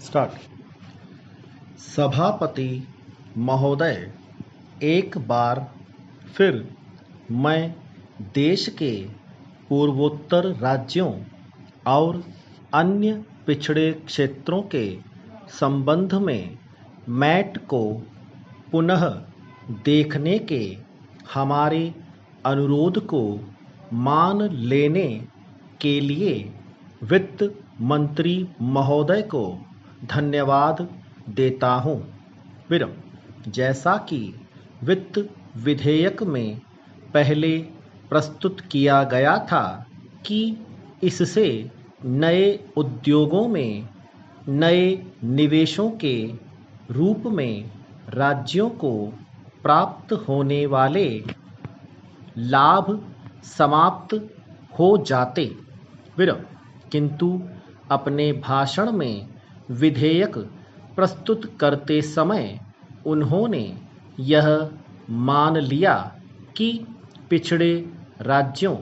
Start. सभापति महोदय, एक बार फिर मैं देश के पूर्वोत्तर राज्यों और अन्य पिछड़े क्षेत्रों के संबंध में मैट को पुनः देखने के हमारे अनुरोध को मान लेने के लिए वित्त मंत्री महोदय को धन्यवाद देता हूँ। विराम। जैसा कि वित्त विधेयक में पहले प्रस्तुत किया गया था कि इससे नए उद्योगों में नए निवेशों के रूप में राज्यों को प्राप्त होने वाले लाभ समाप्त हो जाते। विराम। किंतु अपने भाषण में विधेयक प्रस्तुत करते समय उन्होंने यह मान लिया कि पिछड़े राज्यों,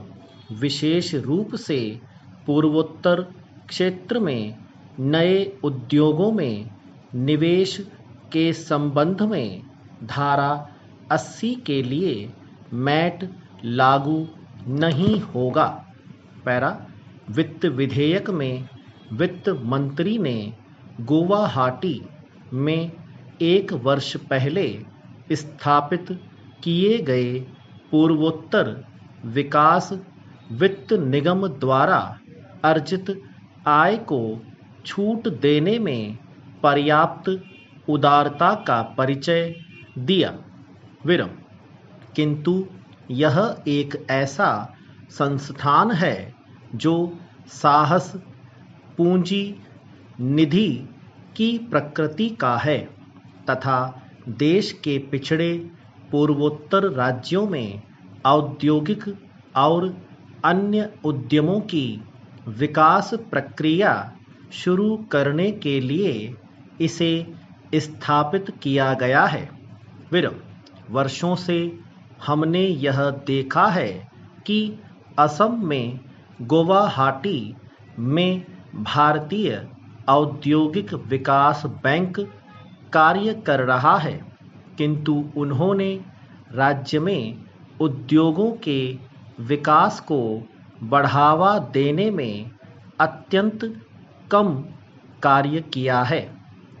विशेष रूप से पूर्वोत्तर क्षेत्र में नए उद्योगों में निवेश के संबंध में धारा 80 के लिए मैट लागू नहीं होगा। पैरा। वित्त विधेयक में वित्त मंत्री ने गुवाहाटी में 1 वर्ष पहले स्थापित किए गए पूर्वोत्तर विकास वित्त निगम द्वारा अर्जित आय को छूट देने में पर्याप्त उदारता का परिचय दिया। विराम। किंतु यह एक ऐसा संस्थान है जो साहस पूंजी निधि की प्रकृति का है तथा देश के पिछड़े पूर्वोत्तर राज्यों में औद्योगिक और अन्य उद्यमों की विकास प्रक्रिया शुरू करने के लिए इसे स्थापित किया गया है। विराम। वर्षों से हमने यह देखा है कि असम में गुवाहाटी में भारतीय औद्योगिक विकास बैंक कार्य कर रहा है, किंतु उन्होंने राज्य में उद्योगों के विकास को बढ़ावा देने में अत्यंत कम कार्य किया है।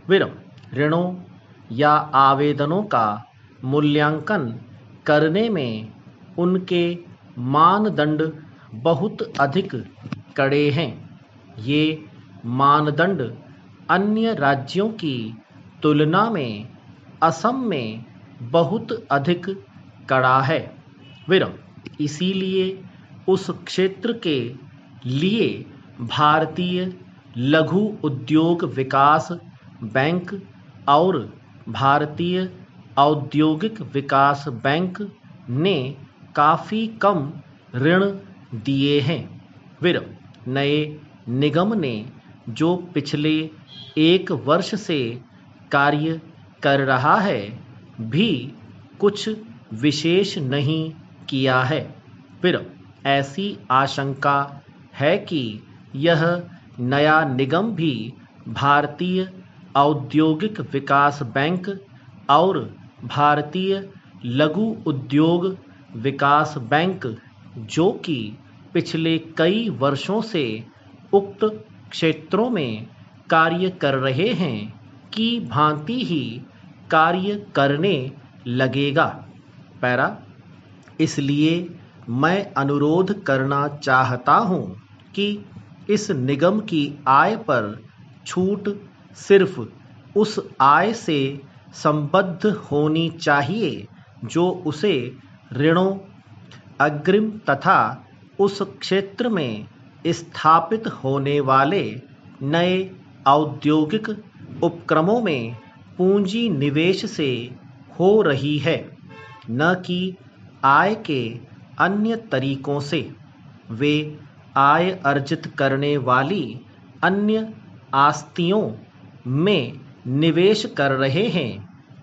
विराम। ऋणों या आवेदनों का मूल्यांकन करने में उनके मानदंड बहुत अधिक कड़े हैं। ये मानदंड अन्य राज्यों की तुलना में असम में बहुत अधिक कड़ा है। विराम। इसीलिए उस क्षेत्र के लिए भारतीय लघु उद्योग विकास बैंक और भारतीय औद्योगिक विकास बैंक ने काफ़ी कम ऋण दिए हैं। विराम। नए निगम ने जो पिछले 1 वर्ष से कार्य कर रहा है भी कुछ विशेष नहीं किया है। विराम। ऐसी आशंका है कि यह नया निगम भी भारतीय औद्योगिक विकास बैंक और भारतीय लघु उद्योग विकास बैंक, जो कि पिछले कई वर्षों से उक्त क्षेत्रों में कार्य कर रहे हैं, की भांति ही कार्य करने लगेगा। पैरा। इसलिए मैं अनुरोध करना चाहता हूँ कि इस निगम की आय पर छूट सिर्फ उस आय से संबद्ध होनी चाहिए जो उसे ऋणों, अग्रिम तथा उस क्षेत्र में स्थापित होने वाले नए औद्योगिक उपक्रमों में पूंजी निवेश से हो रही है, न कि आय के अन्य तरीकों से। वे आय अर्जित करने वाली अन्य आस्तियों में निवेश कर रहे हैं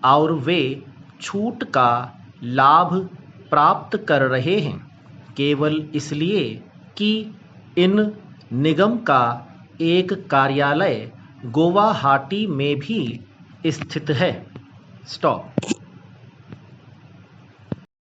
और वे छूट का लाभ प्राप्त कर रहे हैं केवल इसलिए कि इन निगम का एक कार्यालय गुवाहाटी में भी स्थित है। स्टॉप।